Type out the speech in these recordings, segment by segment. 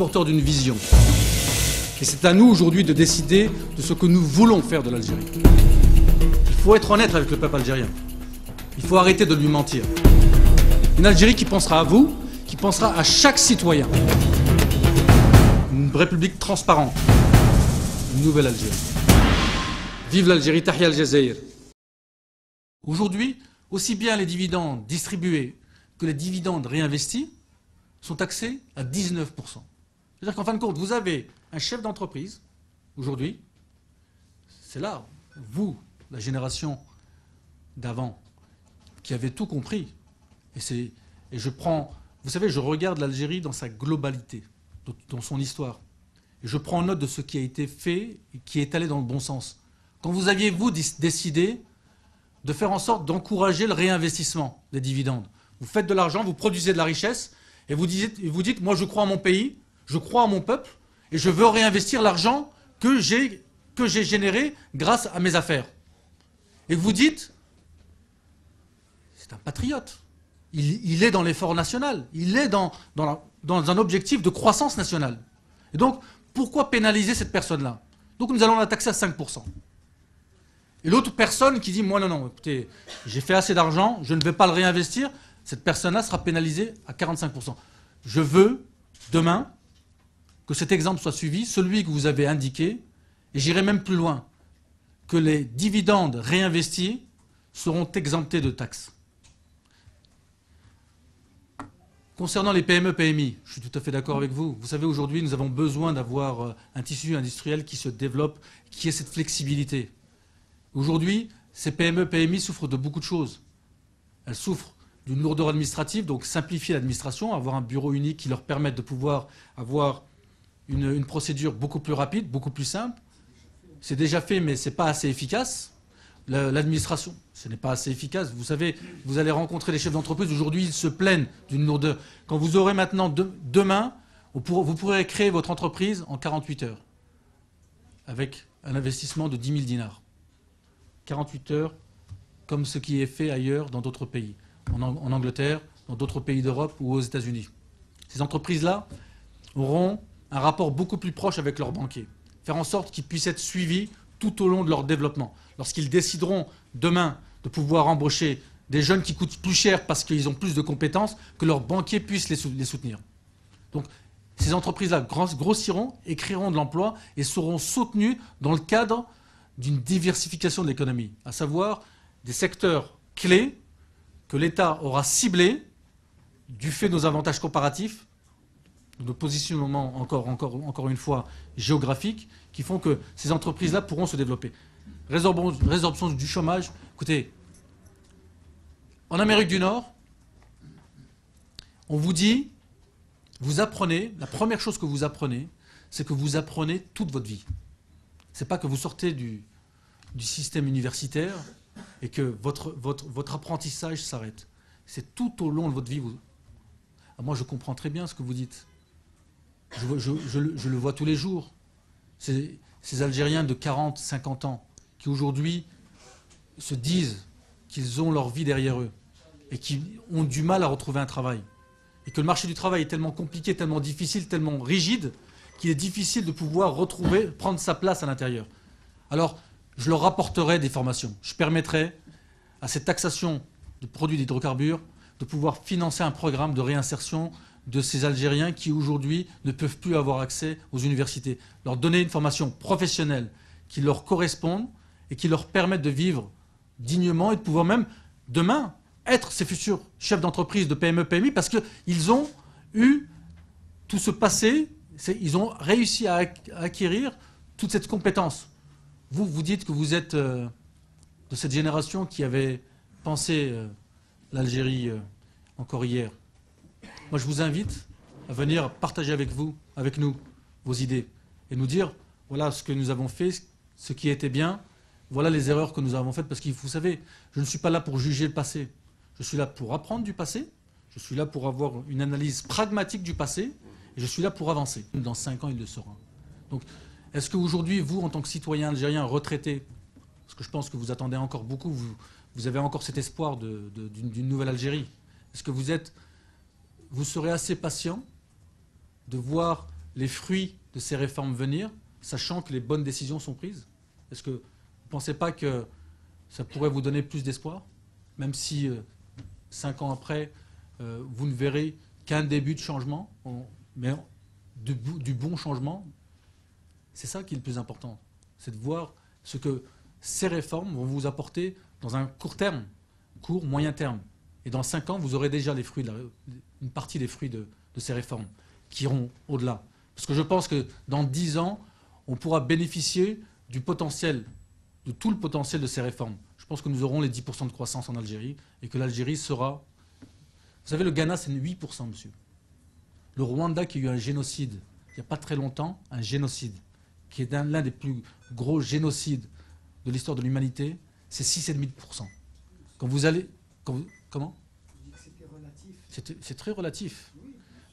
porteurs d'une vision. Et c'est à nous aujourd'hui de décider de ce que nous voulons faire de l'Algérie. Il faut être honnête avec le peuple algérien. Il faut arrêter de lui mentir. Une Algérie qui pensera à vous, qui pensera à chaque citoyen. Une république transparente. Une nouvelle Algérie. Vive l'Algérie, Tahia al-Jazair. Aujourd'hui, aussi bien les dividendes distribués que les dividendes réinvestis sont taxés à 19%. C'est-à-dire qu'en fin de compte, vous avez un chef d'entreprise, aujourd'hui, c'est là, vous, la génération d'avant, qui avez tout compris. Et je prends, vous savez, je regarde l'Algérie dans sa globalité, dans son histoire. Et je prends note de ce qui a été fait et qui est allé dans le bon sens. Quand vous aviez, vous, décidé de faire en sorte d'encourager le réinvestissement des dividendes. Vous faites de l'argent, vous produisez de la richesse, et vous dites, moi je crois à mon pays, je crois à mon peuple, et je veux réinvestir l'argent que j'ai généré grâce à mes affaires. Et vous dites, c'est un patriote. Il est dans l'effort national, il est dans un objectif de croissance nationale. Et donc, pourquoi pénaliser cette personne-là? Donc nous allons la taxer à 5%. Et l'autre personne qui dit, moi non, écoutez, j'ai fait assez d'argent, je ne vais pas le réinvestir, cette personne-là sera pénalisée à 45%. Je veux, demain, que cet exemple soit suivi, celui que vous avez indiqué, et j'irai même plus loin, que les dividendes réinvestis seront exemptés de taxes. Concernant les PME, PMI, je suis tout à fait d'accord avec vous. Vous savez, aujourd'hui, nous avons besoin d'avoir un tissu industriel qui se développe, qui ait cette flexibilité. Aujourd'hui, ces PME, PMI souffrent de beaucoup de choses. Elles souffrent d'une lourdeur administrative, donc simplifier l'administration, avoir un bureau unique qui leur permette de pouvoir avoir une procédure beaucoup plus rapide, beaucoup plus simple. C'est déjà fait, mais ce n'est pas assez efficace. L'administration, ce n'est pas assez efficace. Vous savez, vous allez rencontrer les chefs d'entreprise. Aujourd'hui, ils se plaignent d'une lourdeur. Quand vous aurez maintenant, demain, vous pourrez créer votre entreprise en 48 heures, avec un investissement de 10 000 dinars. 48 heures, comme ce qui est fait ailleurs dans d'autres pays, en Angleterre, dans d'autres pays d'Europe ou aux États-Unis. Ces entreprises-là auront un rapport beaucoup plus proche avec leurs banquiers, faire en sorte qu'ils puissent être suivis tout au long de leur développement. Lorsqu'ils décideront demain de pouvoir embaucher des jeunes qui coûtent plus cher parce qu'ils ont plus de compétences, que leurs banquiers puissent les soutenir. Donc ces entreprises-là grossiront et créeront de l'emploi et seront soutenues dans le cadre d'une diversification de l'économie, à savoir des secteurs clés que l'État aura ciblés du fait de nos avantages comparatifs, de nos positionnements encore une fois géographiques, qui font que ces entreprises-là pourront se développer. Résorption du chômage. Écoutez, en Amérique du Nord, on vous dit, vous apprenez, la première chose que vous apprenez, c'est que vous apprenez toute votre vie. Ce n'est pas que vous sortez du système universitaire et que votre apprentissage s'arrête. C'est tout au long de votre vie. Moi, je comprends très bien ce que vous dites. Je le vois tous les jours. Ces Algériens de 40, 50 ans qui aujourd'hui se disent qu'ils ont leur vie derrière eux et qui ont du mal à retrouver un travail. Et que le marché du travail est tellement compliqué, tellement difficile, tellement rigide qu'il est difficile de pouvoir prendre sa place à l'intérieur. Alors, je leur apporterai des formations. Je permettrai à cette taxation de produits d'hydrocarbures de pouvoir financer un programme de réinsertion de ces Algériens qui aujourd'hui ne peuvent plus avoir accès aux universités. Leur donner une formation professionnelle qui leur corresponde et qui leur permette de vivre dignement et de pouvoir même, demain, être ces futurs chefs d'entreprise de PME, PMI parce qu'ils ont eu tout ce passé, ils ont réussi à acquérir toute cette compétence. Vous dites que vous êtes de cette génération qui avait pensé l'Algérie encore hier. Moi, je vous invite à venir partager avec nous, vos idées et nous dire, voilà ce que nous avons fait, ce qui était bien, voilà les erreurs que nous avons faites. Parce que vous savez, je ne suis pas là pour juger le passé. Je suis là pour apprendre du passé, je suis là pour avoir une analyse pragmatique du passé, et je suis là pour avancer. Dans 5 ans, il le sera. Donc, est-ce qu'aujourd'hui, vous, en tant que citoyen algérien retraité, parce que je pense que vous attendez encore beaucoup, vous avez encore cet espoir d'une nouvelle Algérie, est-ce que vous serez assez patient de voir les fruits de ces réformes venir, sachant que les bonnes décisions sont prises? Est-ce que vous ne pensez pas que ça pourrait vous donner plus d'espoir, même si 5 ans après, vous ne verrez qu'un début de changement, mais du bon changement? C'est ça qui est le plus important, c'est de voir ce que ces réformes vont vous apporter dans un court terme, court, moyen terme. Et dans 5 ans, vous aurez déjà les fruits une partie des fruits de ces réformes qui iront au-delà. Parce que je pense que dans 10 ans, on pourra bénéficier du potentiel, de tout le potentiel de ces réformes. Je pense que nous aurons les 10% de croissance en Algérie et que l'Algérie sera... Vous savez, le Ghana, c'est 8%, monsieur. Le Rwanda, qui a eu un génocide, il n'y a pas très longtemps, un génocide, qui est l'un des plus gros génocides de l'histoire de l'humanité, c'est 6,5%. Quand vous allez... comment? C'est très relatif.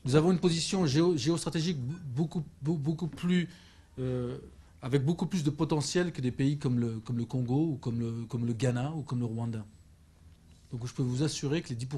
Nous avons une position géostratégique avec beaucoup plus de potentiel que des pays comme le Congo ou comme le Ghana ou comme le Rwanda. Donc je peux vous assurer que les 10%